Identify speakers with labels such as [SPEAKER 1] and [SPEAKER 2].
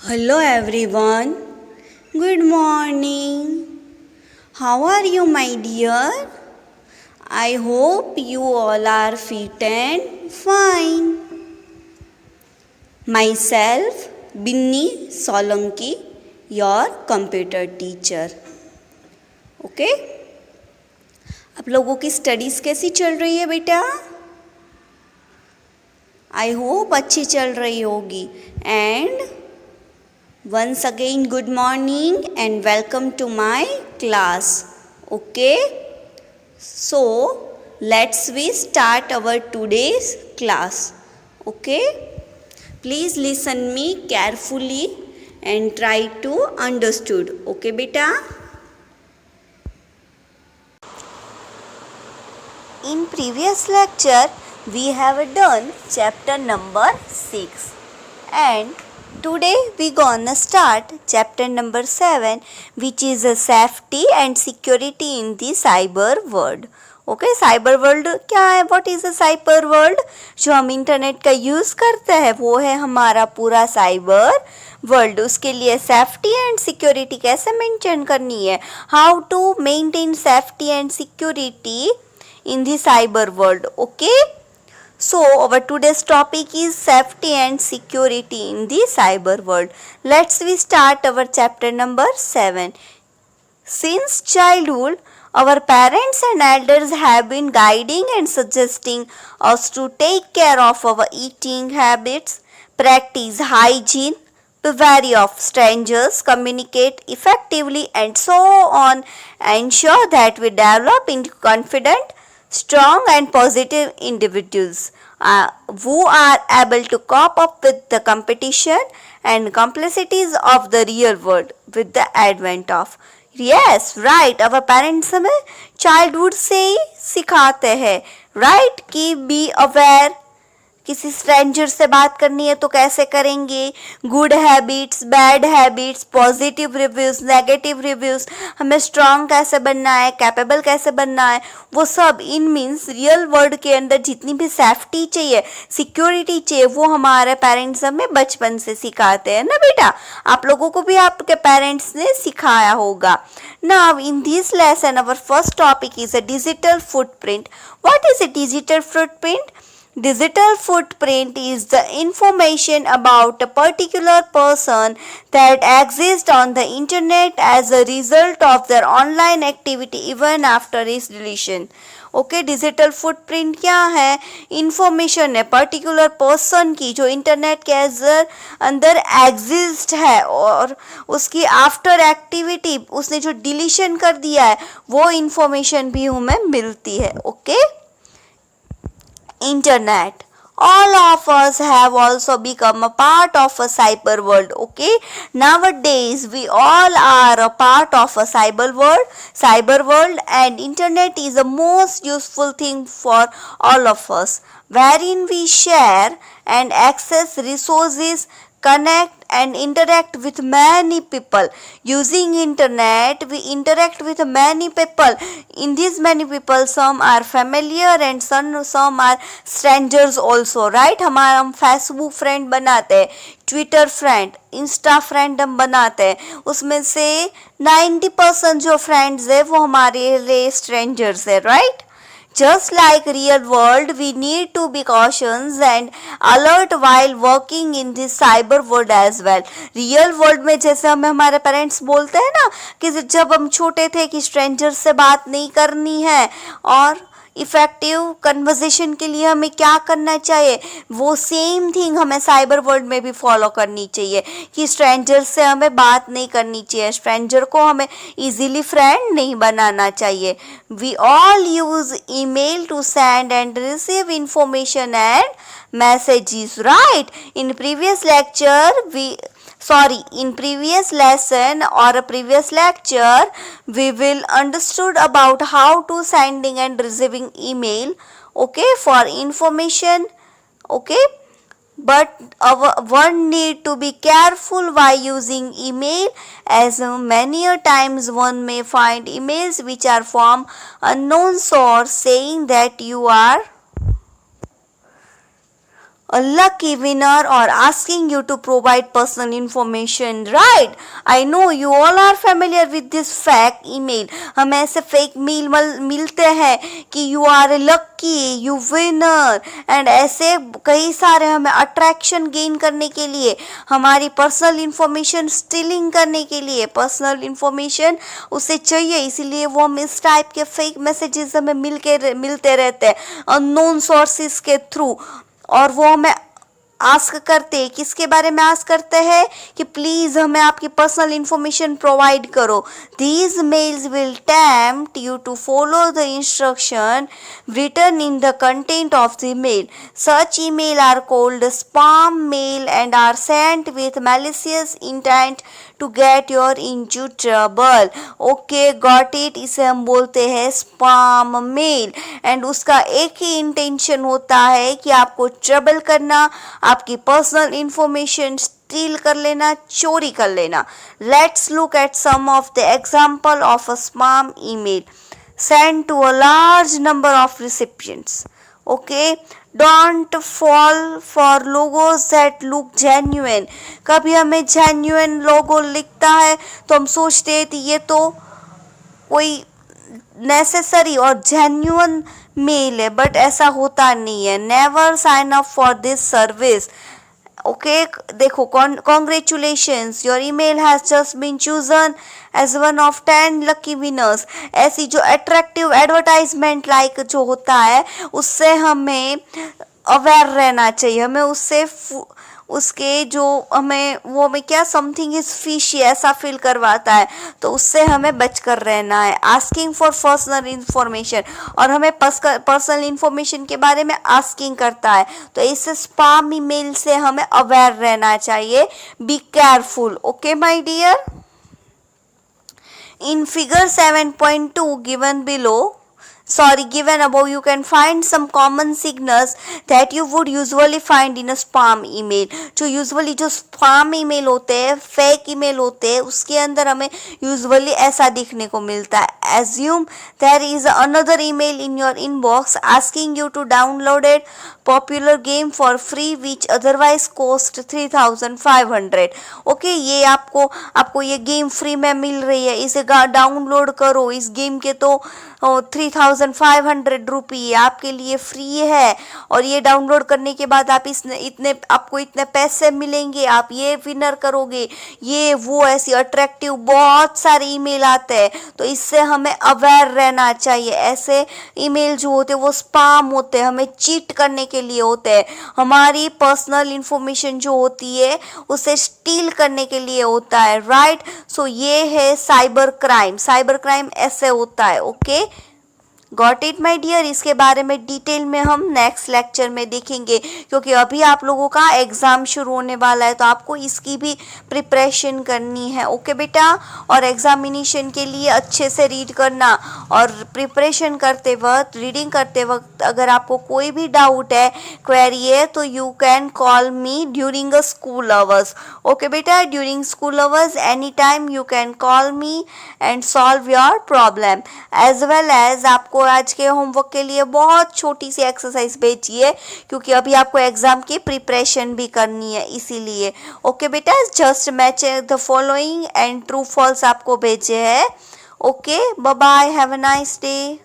[SPEAKER 1] Hello everyone. Good morning. How are you, my dear? I hope you all are fit and fine. Myself, Binni Solanki, your computer teacher. Okay? आप लोगों की studies कैसी चल रही है बेटा? I hope अच्छी चल रही होगी. And once again, good morning and welcome to my class. Okay, so let's we start our today's class. Okay, please listen me carefully and try to understood. Okay beta. In previous lecture we have done chapter number 6 and today we gonna start chapter number 7, which is a safety and security in the cyber world. Okay, cyber world क्या है? What is a cyber world? जो हम internet का use करते हैं वो है हमारा पूरा साइबर वर्ल्ड. उसके लिए सेफ्टी एंड सिक्योरिटी कैसे मेंटेन करनी है, how to maintain safety and security in the cyber world. Okay, so our today's topic is safety and security in the cyber world. Let's we start our chapter number 7. Since childhood, our parents and elders have been guiding and suggesting us to take care of our eating habits, practice hygiene, beware of strangers, communicate effectively, and so on. Ensure that we develop into confident, strong and positive individuals who are able to cope up with the competition and complexities of the real world with the advent of. Yes, right, our parents हमें childhood से ही सिखाते हैं, right, कि be aware, किसी stranger से बात करनी है तो कैसे करेंगे, good habits, bad habits, positive reviews, negative reviews, हमें स्ट्रांग कैसे बनना है, कैपेबल कैसे बनना है, वो सब इन मीन्स रियल वर्ल्ड के अंदर जितनी भी सेफ्टी चाहिए, सिक्योरिटी चाहिए, वो हमारे पेरेंट्स हमें बचपन से सिखाते हैं ना बेटा. आप लोगों को भी आपके पेरेंट्स ने सिखाया होगा. Now in this lesson our first topic is a digital footprint. What is a digital footprint? Digital footprint is the information about a particular person that exists on the internet as a result of their online activity even after its deletion. Okay, digital footprint क्या है? Information है particular person की जो internet के अंदर exist है और उसकी आफ्टर एक्टिविटी उसने जो डिलीशन कर दिया है वो इंफॉर्मेशन भी हमें मिलती है. Okay, internet, all of us have also become a part of a cyber world. Okay, nowadays we all are a part of a cyber world and internet is the most useful thing for all of us, wherein we share and access resources, connect and interact with many people. Using internet we interact with many people. In these many people some are familiar and some are strangers also, right? हमारा हम Facebook friend बनाते हैं, Twitter friend, Insta friend हम बनाते हैं, उसमें से 90% जो फ्रेंड्स है वो हमारे लिए स्ट्रेंजर्स है, right? Just like real world, we need to be cautious and alert while working in this cyber world as well. Real world में जैसे हमें हमारे पेरेंट्स बोलते हैं ना कि जब हम छोटे थे कि स्ट्रेंजर से बात नहीं करनी है और इफ़ेक्टिव कन्वर्सेशन के लिए हमें क्या करना चाहिए, वो सेम थिंग हमें साइबर वर्ल्ड में भी फॉलो करनी चाहिए कि स्ट्रेंजर से हमें बात नहीं करनी चाहिए, स्ट्रेंजर को हमें इजीली फ्रेंड नहीं बनाना चाहिए. We all use email to send and receive information and messages, right? In previous lesson or a previous lecture we will understood about how to sending and receiving email, okay, for information. Okay, but one need to be careful while using email, as many a times one may find emails which are from unknown source saying that you are a lucky winner or asking you to provide personal information, right? I know you all are familiar with this fake email. हमें ऐसे fake mail मिलते हैं कि you are lucky, you winner, and ऐसे कई सारे हमें attraction gain करने के लिए, हमारी personal information stealing करने के लिए personal information उसे चाहिए, इसीलिए वो हम इस टाइप के fake messages हमें मिलते रहते हैं unknown sources के थ्रू। और वो हमें आस्क करते हैं, किसके बारे में आस्क करते हैं कि प्लीज हमें आपकी पर्सनल इंफॉर्मेशन प्रोवाइड करो। These mails will tempt you to follow the instruction written in the content of the mail. Such email are called spam mail and are sent with malicious intent to get you into trouble. Okay, got it? इसे हम बोलते हैं spam mail and उसका एक ही intention होता है कि आपको ट्रबल करना, आपकी पर्सनल इंफॉर्मेशन स्टील कर लेना, चोरी कर लेना। Let's look at some of the example of a spam email sent to a large number of recipients. Okay, don't fall for logos that look genuine. कभी हमें genuine logo लिखता है तो हम सोचते हैं कि ये तो कोई नेसेसरी और जेन्युइन मेल है, बट ऐसा होता नहीं है। Never sign up for this service. Okay, देखो, congratulations, your email has just been chosen as one of 10 lucky winners. ऐसी जो अट्रैक्टिव एडवर्टाइजमेंट लाइक जो होता है उससे हमें अवेयर रहना चाहिए, हमें उससे उसके जो हमें क्या समथिंग इज फिशी ऐसा फील करवाता है, तो उससे हमें बचकर रहना है। आस्किंग फॉर पर्सनल इंफॉर्मेशन, और हमें पर्सनल इंफॉर्मेशन के बारे में आस्किंग करता है, तो इस स्पैम ईमेल से हमें अवेयर रहना चाहिए। Be careful. Okay my dear, in figure 7.2 given above, you can find some common signals that you would usually find in a spam email. जो usually जो spam email होते हैं, fake email होते हैं, उसके अंदर हमें usually ऐसा दिखने को मिलता है। Assume there is another email in your inbox asking you to download a popular game for free which otherwise cost 3,500. Okay, ये आपको ये गेम फ्री में मिल रही है, इसे डाउनलोड करो। इस गेम के तो 3,500 रुपये आपके लिए फ्री है, और ये डाउनलोड करने के बाद आपको इतने पैसे मिलेंगे, आप ये विनर करोगे, ये वो ऐसी अट्रैक्टिव बहुत सारे ईमेल आते हैं। तो इससे हमें अवेयर रहना चाहिए। ऐसे ईमेल जो होते हैं वो स्पैम होते हैं, हमें चीट करने के लिए होते हैं, हमारी पर्सनल इंफॉर्मेशन जो होती है उसे स्टील करने के लिए होता है, राइट? सो ये है साइबर क्राइम। साइबर क्राइम ऐसे होता है। Okay, got it my dear. इसके बारे में डिटेल में हम नेक्स्ट लेक्चर में देखेंगे, क्योंकि अभी आप लोगों का एग्ज़ाम शुरू होने वाला है, तो आपको इसकी भी प्रिपरेशन करनी है। ओके बेटा, और एग्जामिनेशन के लिए अच्छे से रीड करना, और प्रिपरेशन करते वक्त, रीडिंग करते वक्त अगर आपको कोई भी डाउट है, क्वेरी है, तो you can call me during a school hours. Okay बेटा, during school hours any time you can call me and solve your problem. As well as आपको आज के होमवर्क के लिए बहुत छोटी सी एक्सरसाइज भेजी है, क्योंकि अभी आपको एग्जाम की प्रिपरेशन भी करनी है, इसीलिए। ओके बेटा, just match the following and true false आपको भेजे हैं। Okay, bye bye, have a nice day.